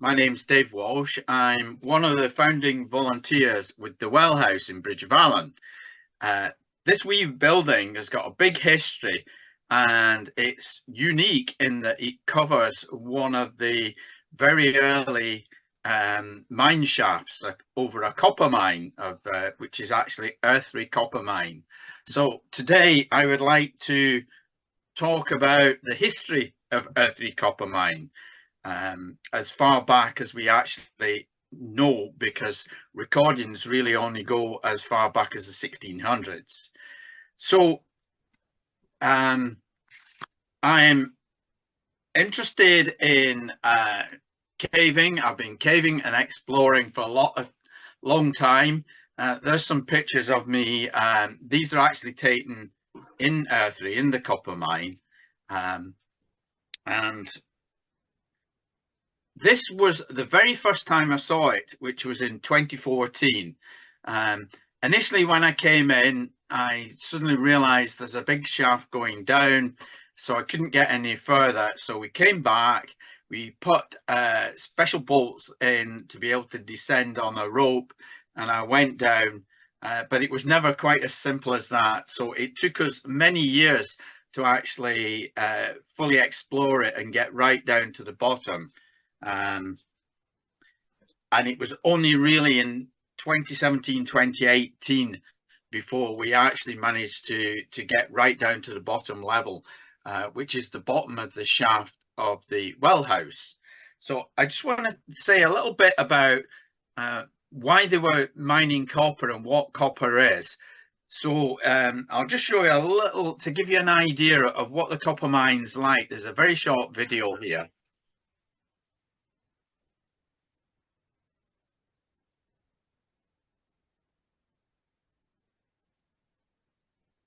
My name's Dave Walsh. I'm one of the founding volunteers with the Well House in Bridge of Allan. This wee building has got a big history, and it's unique in that it covers one of the very early mine shafts over a copper mine, which is actually Airthrey copper mine. So today I would like to talk about the history of Airthrey copper mine, as far back as we actually know, because recordings really only go as far back as the 1600s. So I'm interested in caving. I've been caving and exploring for a long time. There's some pictures of me. These are actually taken in Airthrey, in the copper mine. And this was the very first time I saw it, which was in 2014. Initially, when I came in, I suddenly realized there's a big shaft going down, so I couldn't get any further. So we came back, we put special bolts in to be able to descend on a rope, and I went down, but it was never quite as simple as that. So it took us many years to actually fully explore it and get right down to the bottom. And it was only really in 2017, 2018 before we actually managed to get right down to the bottom level, which is the bottom of the shaft of the well house. So I just want to say a little bit about why they were mining copper and what copper is. So I'll just show you a little to give you an idea of what the copper mine's like. There's a very short video here.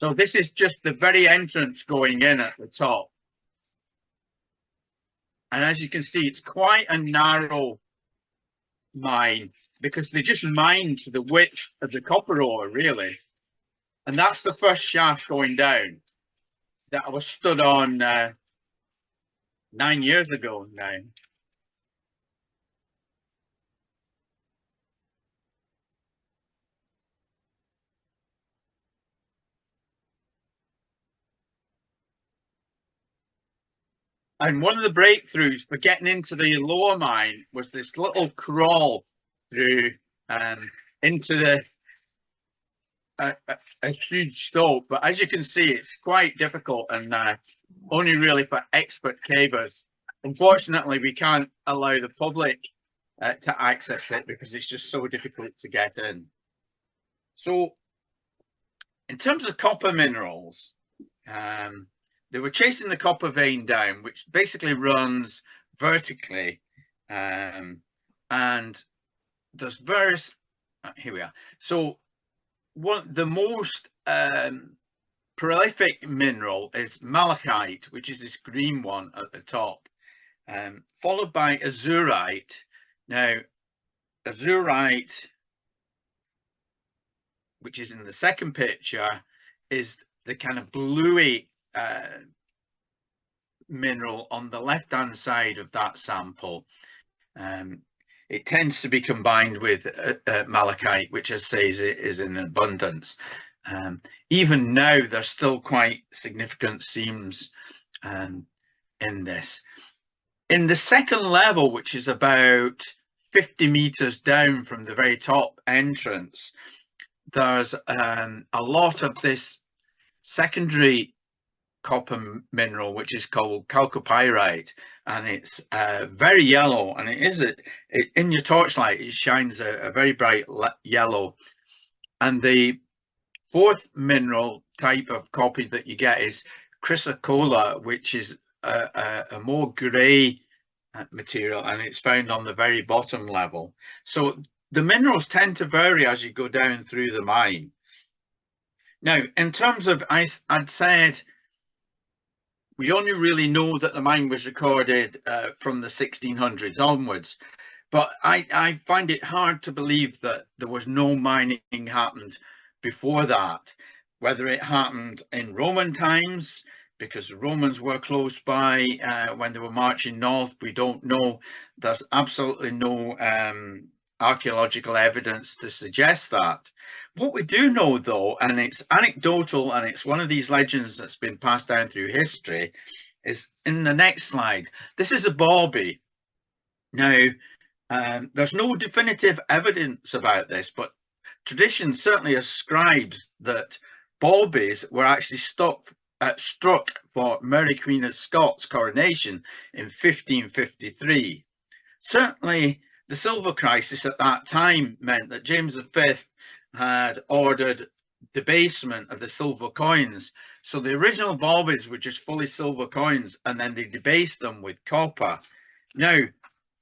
So this is just the very entrance going in at the top. And as you can see, it's quite a narrow mine because they just mine to the width of the copper ore, really. And that's the first shaft going down that I was stood on 9 years ago now. And one of the breakthroughs for getting into the lower mine was this little crawl through into the a huge stope. But as you can see, it's quite difficult and only really for expert cavers. Unfortunately, we can't allow the public to access it because it's just so difficult to get in. So in terms of copper minerals, they were chasing the copper vein down, which basically runs vertically, and there's various here we are. So the most prolific mineral is malachite, which is this green one at the top, followed by azurite. Now azurite, which is in the second picture, is the kind of bluey mineral on the left hand side of that sample. It tends to be combined with malachite, which, as says, is in abundance. Even now, there's still quite significant seams in this. In the second level, which is about 50 meters down from the very top entrance, there's a lot of this secondary copper mineral, which is called chalcopyrite, and it's very yellow, and it is in your torchlight it shines a very bright yellow. And the fourth mineral type of copper that you get is chrysocolla, which is a more gray material, and it's found on the very bottom level. So the minerals tend to vary as you go down through the mine. Now, in terms of, I'd said we only really know that the mine was recorded from the 1600s onwards, but I find it hard to believe that there was no mining happened before that, whether it happened in Roman times, because the Romans were close by when they were marching north. We don't know. There's absolutely no archaeological evidence to suggest that. What we do know, though, and it's anecdotal, and it's one of these legends that's been passed down through history, is in the next slide. This is a bawbee. Now, there's no definitive evidence about this, but tradition certainly ascribes that bawbees were actually struck for Mary Queen of Scots' coronation in 1553. Certainly, the silver crisis at that time meant that James V had ordered debasement of the silver coins. So the original bawbees were just fully silver coins, and then they debased them with copper. Now,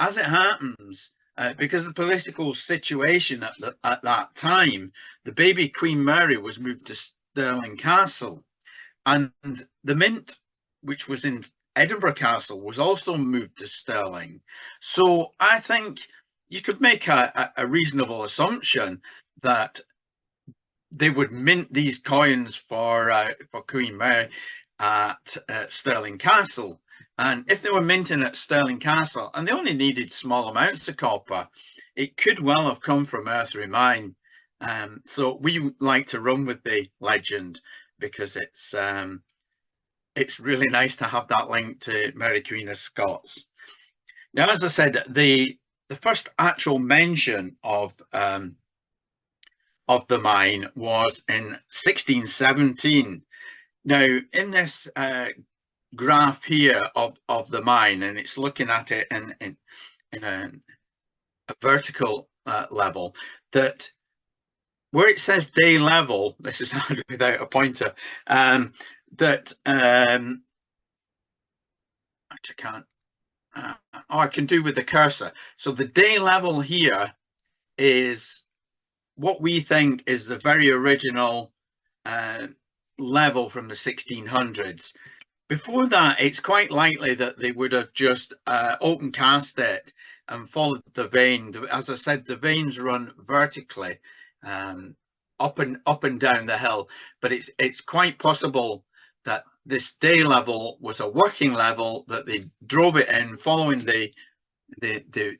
as it happens, because of the political situation at that time, the baby Queen Mary was moved to Stirling Castle, and the mint, which was in Edinburgh Castle, was also moved to Stirling. So I think you could make a reasonable assumption that they would mint these coins for Queen Mary at Stirling Castle. And if they were minting at Stirling Castle and they only needed small amounts of copper, it could well have come from Airthrey mine. So we like to run with the legend because it's really nice to have that link to Mary Queen of Scots. Now, as I said, the first actual mention of the mine was in 1617. Now, in this graph here of the mine, and it's looking at it in a vertical level, that where it says day level, this is hard without a pointer, that actually can't, I can do with the cursor. So the day level here is what we think is the very original level from the 1600s. Before that, it's quite likely that they would have just open cast it and followed the vein. As I said, the veins run vertically up and down the hill, but it's quite possible that this day level was a working level, that they drove it in following the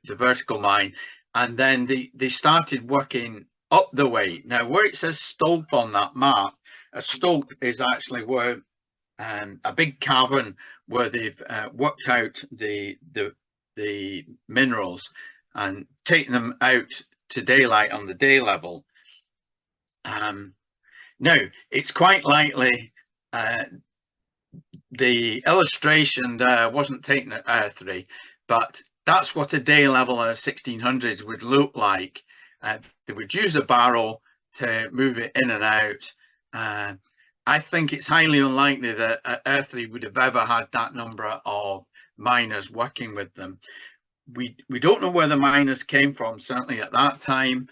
vertical mine, and then they started working up the way. Now, where it says stope on that map, a stope is actually where a big cavern where they've worked out the minerals and taken them out to daylight on the day level. Now, it's quite likely the illustration there wasn't taken at Airthrey, but that's what a day level in the 1600s would look like. They would use a barrow to move it in and out. I think it's highly unlikely that Airthrey would have ever had that number of miners working with them. We don't know where the miners came from, certainly at that time.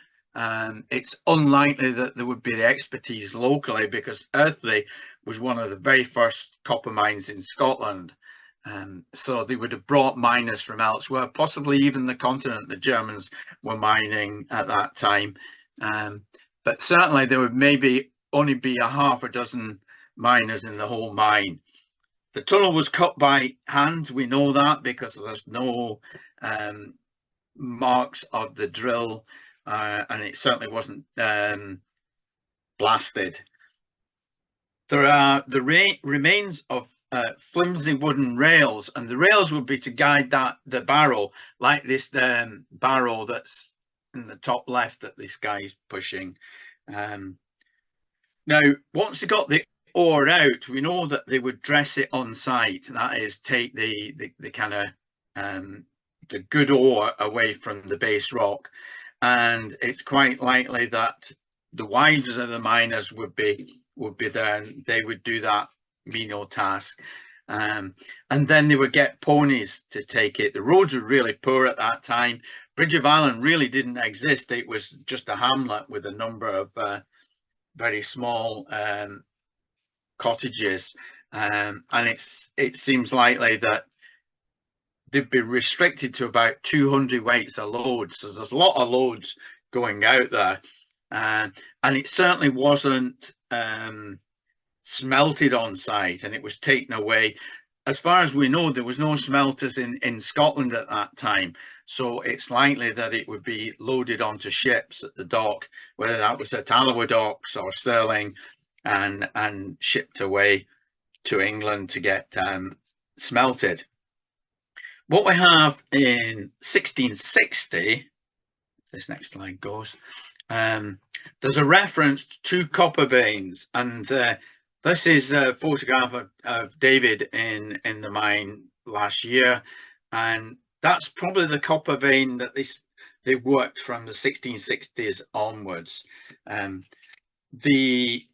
It's unlikely that there would be the expertise locally, because Airthrey was one of the very first copper mines in Scotland. So they would have brought miners from elsewhere, possibly even the continent. The Germans were mining at that time. But certainly there would maybe only be a half a dozen miners in the whole mine. The tunnel was cut by hand. We know that because there's no marks of the drill, and it certainly wasn't blasted. There are the remains of flimsy wooden rails, and the rails would be to guide the barrow, like this barrow that's in the top left that this guy's pushing. Now, once they got the ore out, we know that they would dress it on site. That is, take the kind of the good ore away from the base rock, and it's quite likely that the wives of the miners would be there, and they would do that menial task, and then they would get ponies to take it. The roads were really poor at that time. Bridge of Ireland really didn't exist. It was just a hamlet with a number of very small cottages, and it seems likely that they'd be restricted to about 200 weights a load. So there's a lot of loads going out there, and it certainly wasn't smelted on site, and it was taken away. As far as we know, there was no smelters in Scotland at that time, so it's likely that it would be loaded onto ships at the dock, whether that was at Alloa docks or Stirling, and shipped away to England to get smelted. What we have in 1660, this next slide goes, there's a reference to copper veins, and this is a photograph of David in the mine last year, and that's probably the copper vein that they worked from the 1660s onwards. The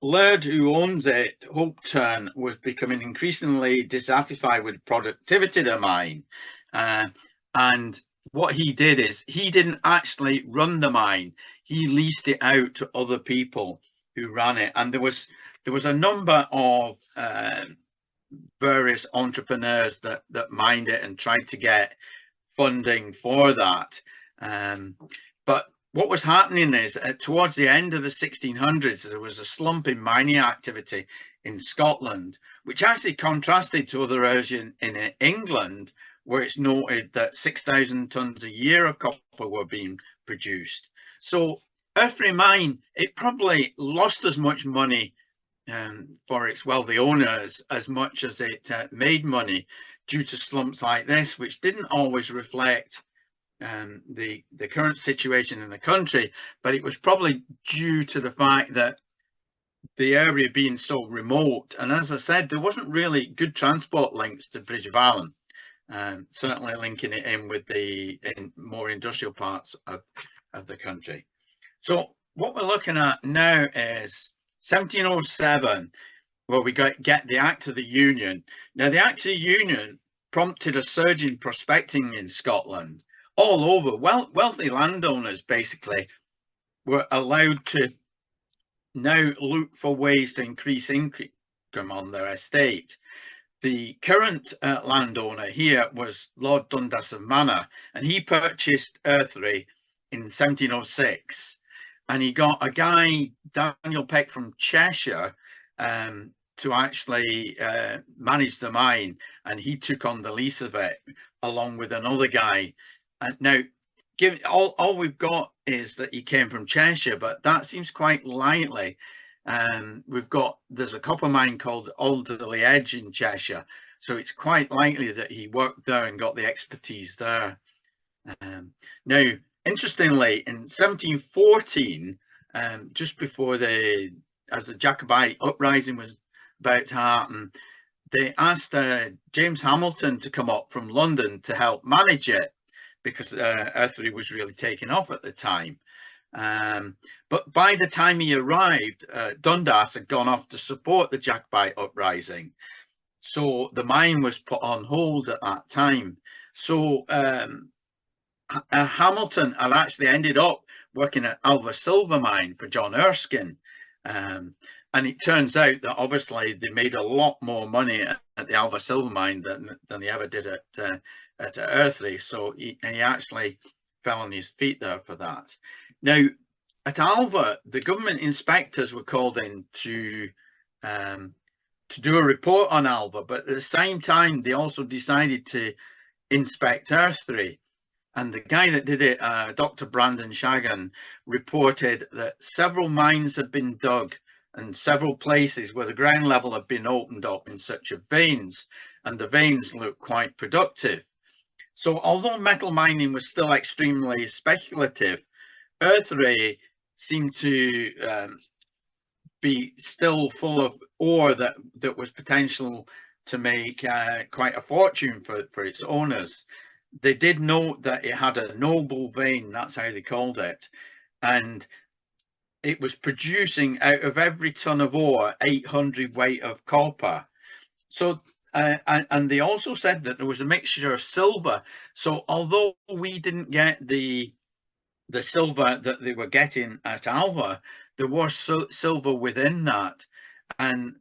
laird who owned it, Hope Turn, was becoming increasingly dissatisfied with the productivity of the mine, and what he did is he didn't actually run the mine. He leased it out to other people who ran it, and there was a number of various entrepreneurs that mined it and tried to get funding for that. But what was happening is towards the end of the 1600s, there was a slump in mining activity in Scotland, which actually contrasted to other areas in England, where it's noted that 6,000 tons a year of copper were being produced. So Airthrey mine, it probably lost as much money for its wealthy owners as much as it made money, due to slumps like this, which didn't always reflect the current situation in the country, but it was probably due to the fact that the area being so remote, and as I said, there wasn't really good transport links to Bridge of Allen, certainly linking it in with the more industrial parts of the country. So what we're looking at now is 1707, where we get the Act of the Union. Now, the Act of the Union prompted a surge in prospecting in Scotland all over. Wealthy landowners basically were allowed to now look for ways to increase income on their estate. The current landowner here was Lord Dundas of Manor, and he purchased Airthrey in 1706, and he got a guy, Daniel Peck from Cheshire, to actually manage the mine, and he took on the lease of it along with another guy. And now, given all we've got is that he came from Cheshire, but that seems quite likely. There's a copper mine called Alderley Edge in Cheshire, so it's quite likely that he worked there and got the expertise there. Now, interestingly, in 1714, just before as the Jacobite uprising was about to happen, they asked James Hamilton to come up from London to help manage it, because Airthrey was really taking off at the time. But by the time he arrived, Dundas had gone off to support the Jacobite uprising, so the mine was put on hold at that time. So Hamilton had actually ended up working at Alva Silver Mine for John Erskine, and it turns out that obviously they made a lot more money at the Alva Silver Mine than they ever did at Airthrey. So he actually fell on his feet there for that. Now, at Alva, the government inspectors were called in to do a report on Alva, but at the same time, they also decided to inspect Airthrey. And the guy that did it, Dr. Brandon Shagan, reported that several mines had been dug and several places where the ground level had been opened up in search of veins, and the veins looked quite productive. So although metal mining was still extremely speculative, Airthrey seemed to be still full of ore that was potential to make quite a fortune for its owners. They did note that it had a noble vein, that's how they called it, and it was producing out of every ton of ore 800 weight of copper. So and they also said that there was a mixture of silver. So although we didn't get the silver that they were getting at Alva, there was silver within that, and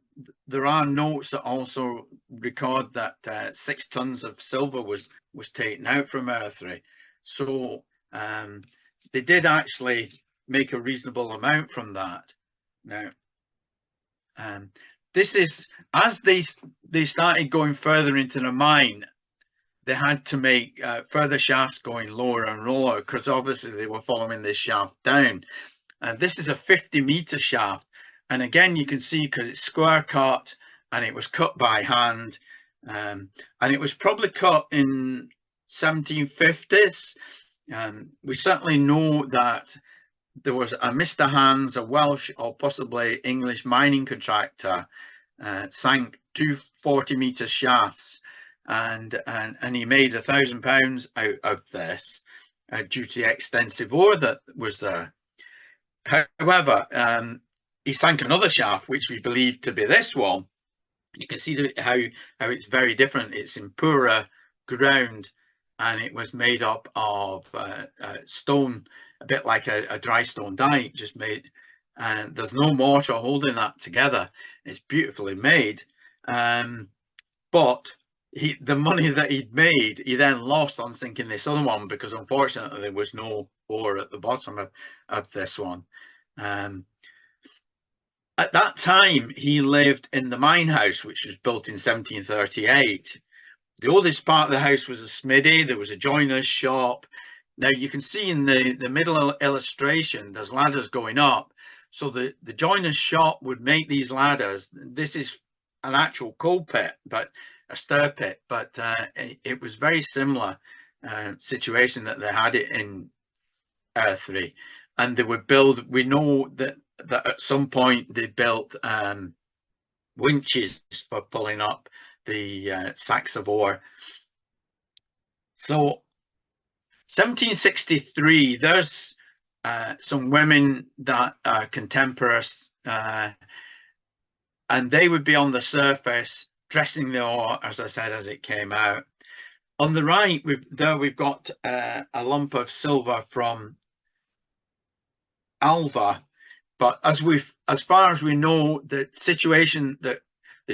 there are notes that also record that 6 tons of silver was taken out from Airthrey. So they did actually make a reasonable amount from that. Now, This is, as they started going further into the mine, they had to make further shafts going lower and lower, because obviously they were following this shaft down. This is a 50-meter shaft, and again you can see, because it's square cut and it was cut by hand, and it was probably cut in 1750s. We certainly know that there was a Mr. Hans, a Welsh or possibly English mining contractor, sank two 40-meter shafts, and he made £1,000 out of this due to the extensive ore that was there. However, he sank another shaft, which we believe to be this one. You can see how it's very different. It's in poorer ground, and it was made up of stone, a bit like a dry stone dike, just made, and there's no mortar holding that together. It's beautifully made, but the money that he'd made, he then lost on sinking this other one, because unfortunately there was no ore at the bottom of this one. At that time, he lived in the mine house, which was built in 1738. The oldest part of the house was a smithy. There was a joiner's shop. Now you can see in the middle illustration, there's ladders going up. So the joiner's shop would make these ladders. This is an actual coal pit, but a stir pit, but it was very similar situation that they had it in Airthrey. And they would build, we know that at some point they built winches for pulling up the sacks of ore. So 1763, there's some women that are contemporaries, and they would be on the surface dressing the ore, as I said, as it came out. On the right, we've got a lump of silver from Alva, but as far as we know, the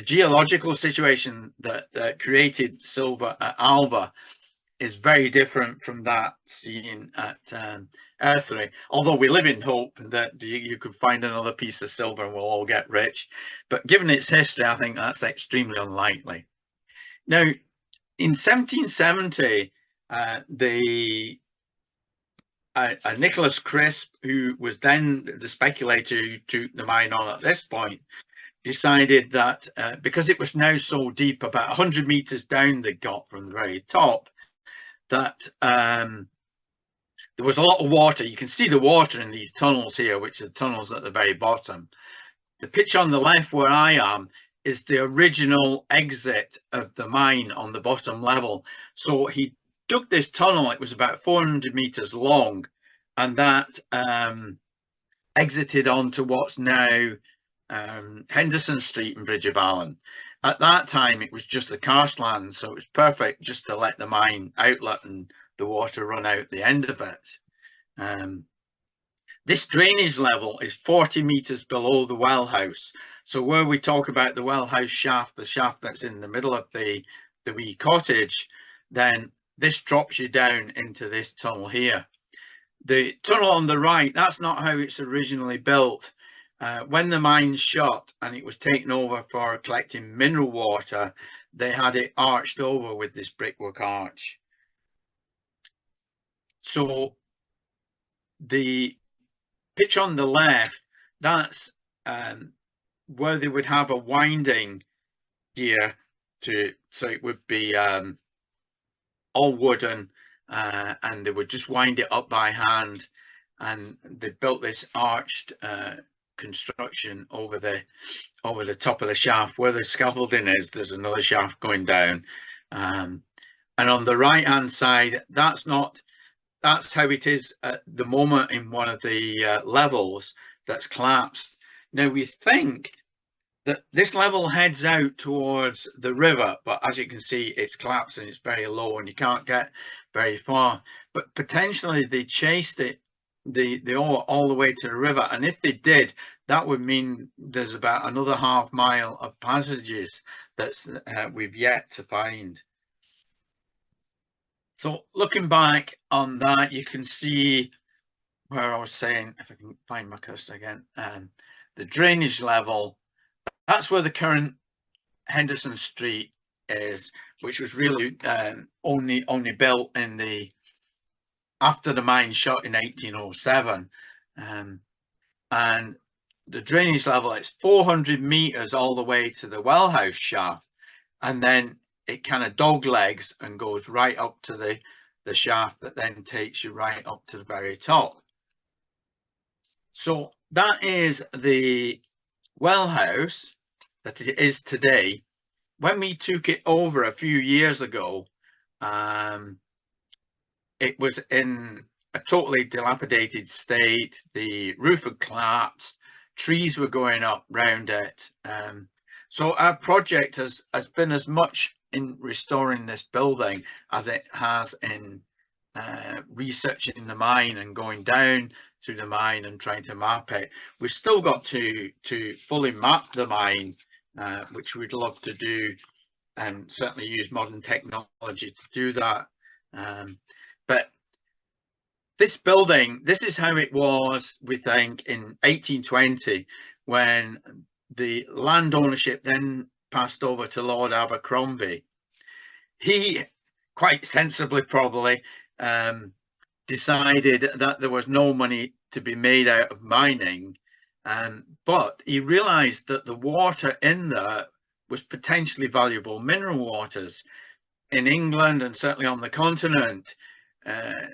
geological situation that created silver at Alva is very different from that seen at Airthrey. Although we live in hope that you could find another piece of silver and we'll all get rich, but given its history, I think that's extremely unlikely. Now, in 1770, Nicholas Crisp, who was then the speculator who took the mine on at this point, decided that because it was now so deep, about 100 meters down they got from the very top, that there was a lot of water. You can see the water in these tunnels here, which are tunnels at the very bottom. The picture on the left where I am is the original exit of the mine on the bottom level. So he dug this tunnel. It was about 400 meters long, and that exited onto what's now Henderson Street in Bridge of Allen. At that time, it was just a karstland, so it was perfect just to let the mine outlet and the water run out the end of it. This drainage level is 40 meters below the well house. So where we talk about the well house shaft, the shaft that's in the middle of the wee cottage, then this drops you down into this tunnel here. The tunnel on the right, that's not how it's originally built. When the mine shut and it was taken over for collecting mineral water, they had it arched over with this brickwork arch. So the picture on the left, that's where they would have a winding gear so it would be all wooden, and they would just wind it up by hand, and they built this arched construction over the top of the shaft. Where the scaffolding is, there's another shaft going down, and on the right hand side, that's how it is at the moment in one of the levels that's collapsed. Now we think that this level heads out towards the river, but as you can see, it's collapsed and it's very low and you can't get very far. But potentially they chased it, the ore, all the way to the river, and if they did, that would mean there's about another half mile of passages that's we've yet to find. So looking back on that, you can see where I was saying, if I can find my cursor again, the drainage level, That's where the current Henderson Street is, which was really only built in the after the mine shut in 1807, and the drainage level, it's 400 meters all the way to the wellhouse shaft, and then it kind of dog legs and goes right up to the shaft that then takes you right up to the very top. So that is the wellhouse that it is today. When we took it over a few years ago, it was in a totally dilapidated state. The roof had collapsed, trees were going up round it. So our project has been as much in restoring this building as it has in researching the mine and going down through the mine and trying to map it. We've still got to fully map the mine, which we'd love to do, and certainly use modern technology to do that. But this building, this is how it was, we think, in 1820, when the land ownership then passed over to Lord Abercrombie. He, quite sensibly probably, decided that there was no money to be made out of mining, but he realized that the water in there was potentially valuable mineral waters. In England and certainly on the continent,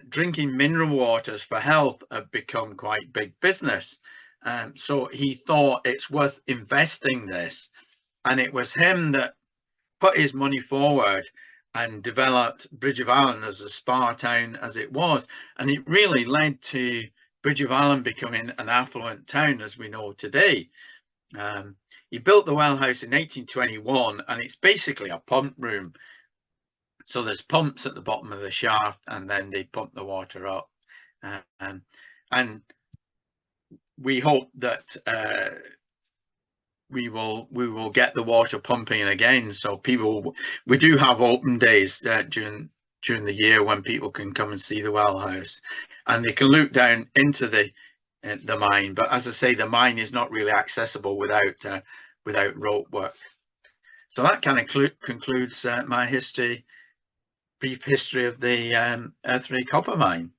drinking mineral waters for health have become quite big business. So he thought it's worth investing this, and it was him that put his money forward and developed Bridge of Allan as a spa town as it was, and it really led to Bridge of Allan becoming an affluent town as we know today. He built the well house in 1821, and it's basically a pump room. So there's pumps at the bottom of the shaft, and then they pump the water up. And we hope that we will get the water pumping again. So we do have open days during the year when people can come and see the well house, and they can look down into the mine. But as I say, the mine is not really accessible without rope work. So that kind of concludes my brief history of the Airthrey copper mine.